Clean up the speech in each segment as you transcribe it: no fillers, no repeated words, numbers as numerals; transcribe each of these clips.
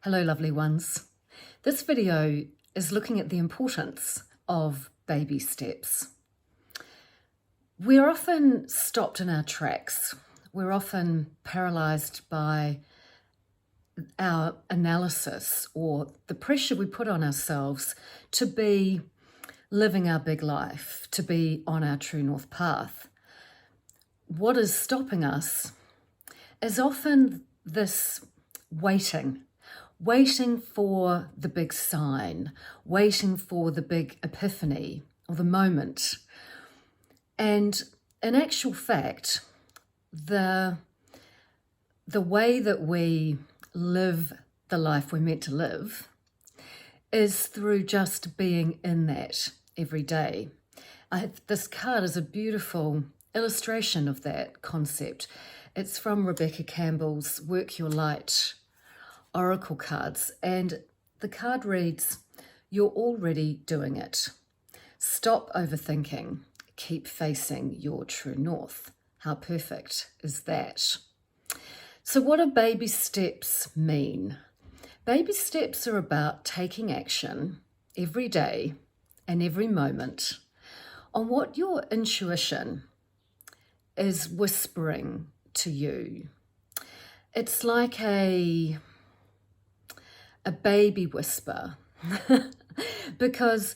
Hello, lovely ones. This video is looking at the importance of baby steps. We're often stopped in our tracks. We're often paralyzed by our analysis or the pressure we put on ourselves to be living our big life, to be on our true north path. What is stopping us is often this waiting for the big sign, waiting for the big epiphany or the moment. And in actual fact, the way that we live the life we're meant to live is through just being in that every day. This card is a beautiful illustration of that concept. It's from Rebecca Campbell's Work Your Light Oracle cards, and the card reads, "You're already doing it. Stop overthinking. Keep facing your true north." How perfect is that? So what do baby steps mean? Baby steps are about taking action every day and every moment on what your intuition is whispering to you. It's like a baby whisper because,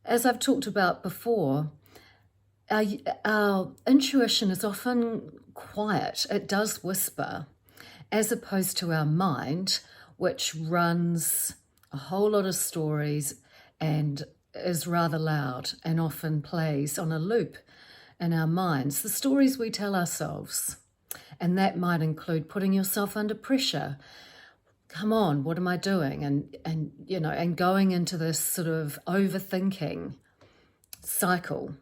as I've talked about before, our intuition is often quiet. It does whisper, as opposed to our mind, which runs a whole lot of stories and is rather loud and often plays on a loop in our minds, the stories we tell ourselves. And that might include putting yourself under pressure. Come on, what am I doing? And going into this sort of overthinking cycle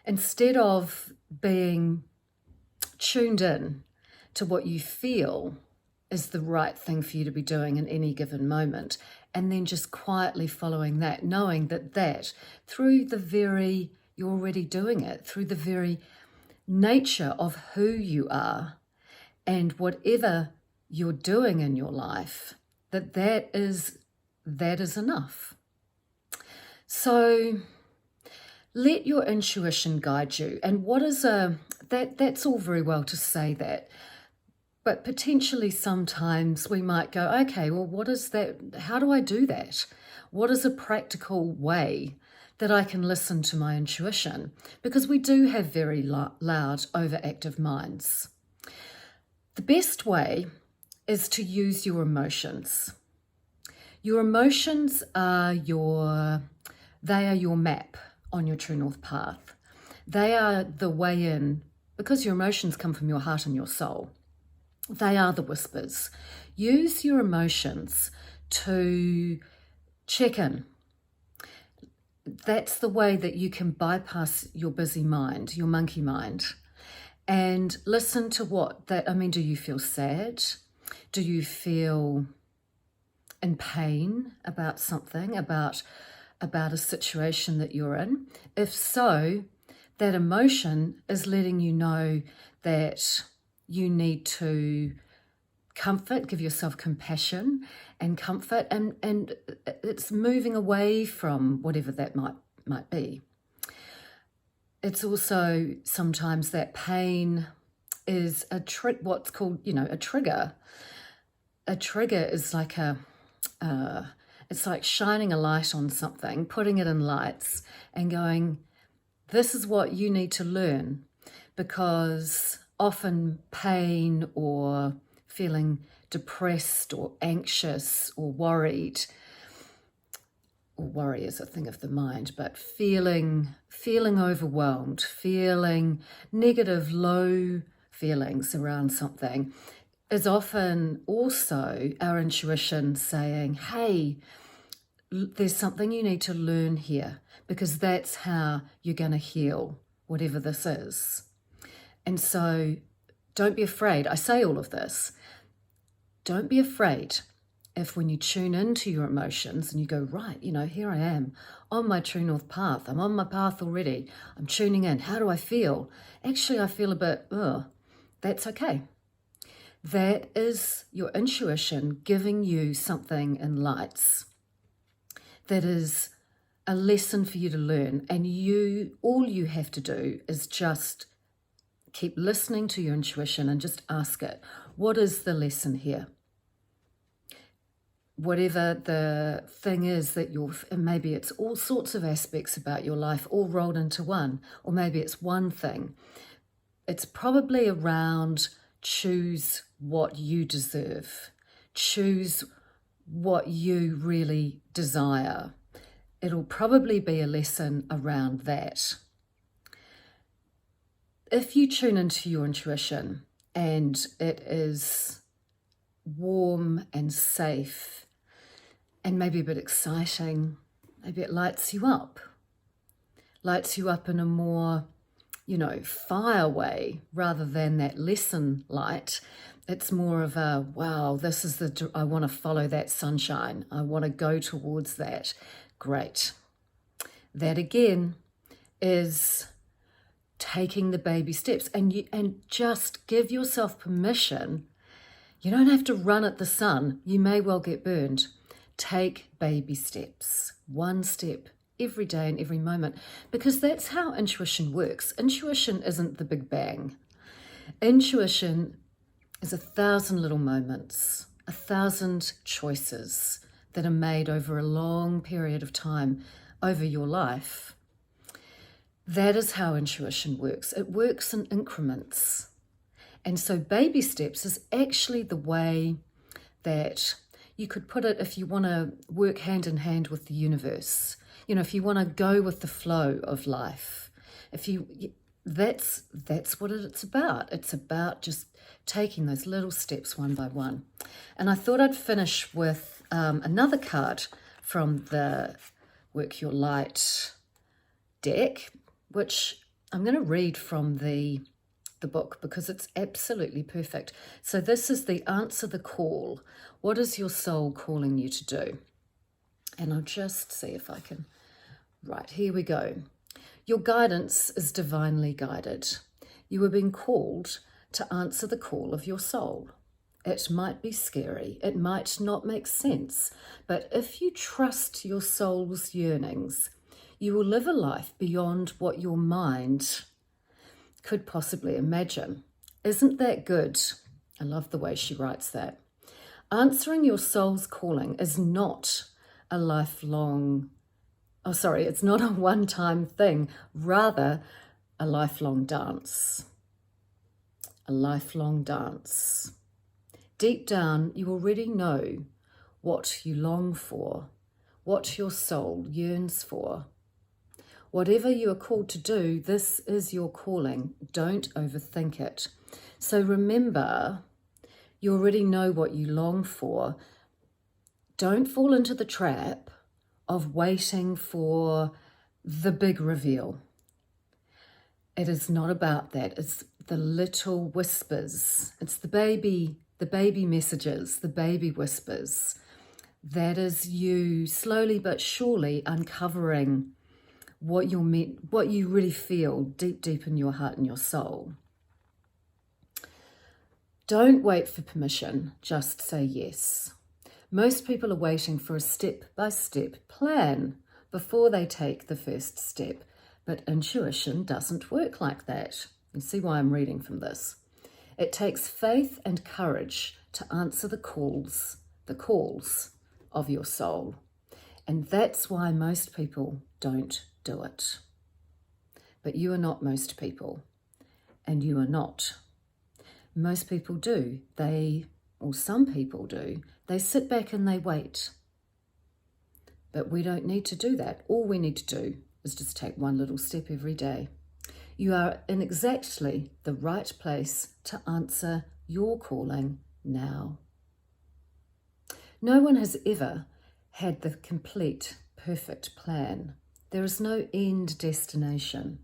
instead of being tuned in to what you feel is the right thing for you to be doing in any given moment, and then just quietly following that, knowing that through the very, you're already doing it, through the very nature of who you are and whatever you're doing in your life, that is enough. So let your intuition guide you. And what is that's all very well to say that, but potentially sometimes we might go, okay, well, what is that? How do I do that? What is a practical way that I can listen to my intuition? Because we do have very loud, overactive minds. The best way is to use your emotions. Your emotions are your map on your true north path. They are the way in, because your emotions come from your heart and your soul. They are the whispers. Use your emotions to check in. That's the way that you can bypass your busy mind, your monkey mind, and listen to do you feel sad? Do you feel in pain about something, about a situation that you're in? If so, that emotion is letting you know that you need to comfort, give yourself compassion and comfort, and it's moving away from whatever that might be. It's also sometimes that pain is what's called, a trigger. A trigger is like it's like shining a light on something, putting it in lights and going, this is what you need to learn, because often pain or feeling depressed or anxious or worried, or worry is a thing of the mind, but feeling overwhelmed, feeling negative, low feelings around something is often also our intuition saying, hey, there's something you need to learn here, because that's how you're going to heal whatever this is. And so don't be afraid. I say all of this. Don't be afraid if, when you tune into your emotions and you go, right, here I am on my true north path. I'm on my path already. I'm tuning in. How do I feel? Actually, I feel a bit, that's okay. That is your intuition giving you something in lights that is a lesson for you to learn, and all you have to do is just keep listening to your intuition and just ask it, what is the lesson here? Whatever the thing is that maybe it's all sorts of aspects about your life all rolled into one, or maybe it's one thing. It's probably around choose what you deserve, choose what you really desire. It'll probably be a lesson around that. If you tune into your intuition and it is warm and safe and maybe a bit exciting, maybe it lights you up in a more, fire way rather than that lesson light. It's more of a, wow, I want to follow that sunshine. I want to go towards that. Great. That again is taking the baby steps, and just give yourself permission. You don't have to run at the sun. You may well get burned. Take baby steps, one step every day and every moment, because that's how intuition works. Intuition isn't the big bang. Intuition is 1,000 little moments, 1,000 choices that are made over a long period of time over your life. That is how intuition works. It works in increments. And so baby steps is actually the way that you could put it if you want to work hand in hand with the universe. If you want to go with the flow of life, that's what it's about. It's about just taking those little steps one by one. And I thought I'd finish with another card from the Work Your Light deck, which I'm going to read from the book because it's absolutely perfect. So this is the Answer the Call. What is your soul calling you to do? And I'll just see if I can. Right, here we go. Your guidance is divinely guided. You are being called to answer the call of your soul. It might be scary, it might not make sense, but if you trust your soul's yearnings, you will live a life beyond what your mind could possibly imagine. Isn't that good? I love the way she writes that. Answering your soul's calling is not a it's not a one-time thing, rather a lifelong dance. A lifelong dance. Deep down, you already know what you long for, what your soul yearns for. Whatever you are called to do, this is your calling. Don't overthink it. So remember, you already know what you long for. Don't fall into the trap of waiting for the big reveal. It is not about that. It's the little whispers. It's the baby messages, the baby whispers. That is you slowly but surely uncovering what you really feel deep in your heart and your soul. Don't wait for permission, just say yes. Most people are waiting for a step-by-step plan before they take the first step, but intuition doesn't work like that. You see why I'm reading from this. It takes faith and courage to answer the calls of your soul. And that's why most people don't do it. But you are not most people, and you are not. Most people do. Some people do. They sit back and they wait. But we don't need to do that. All we need to do is just take one little step every day. You are in exactly the right place to answer your calling now. No one has ever had the complete, perfect plan. There is no end destination.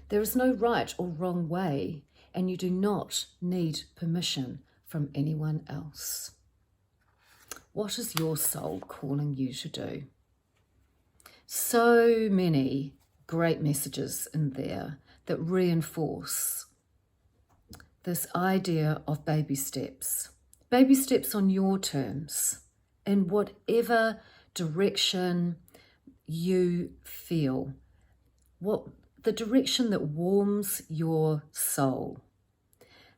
There is no right or wrong way, and you do not need permission from anyone else. What is your soul calling you to do? So many great messages in there that reinforce this idea of baby steps. Baby steps on your terms, in whatever direction you feel, what the direction that warms your soul,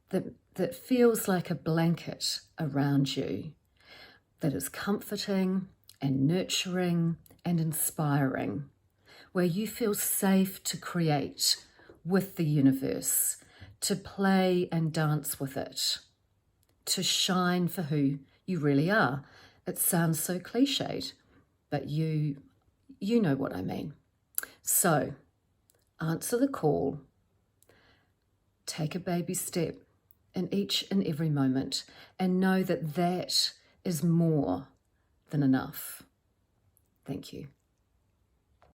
that feels like a blanket around you, that is comforting and nurturing and inspiring, where you feel safe to create with the universe, to play and dance with it, to shine for who you really are. It sounds so cliched, but you know what I mean. So answer the call, take a baby step in each and every moment, and know that that is more than enough. Thank you.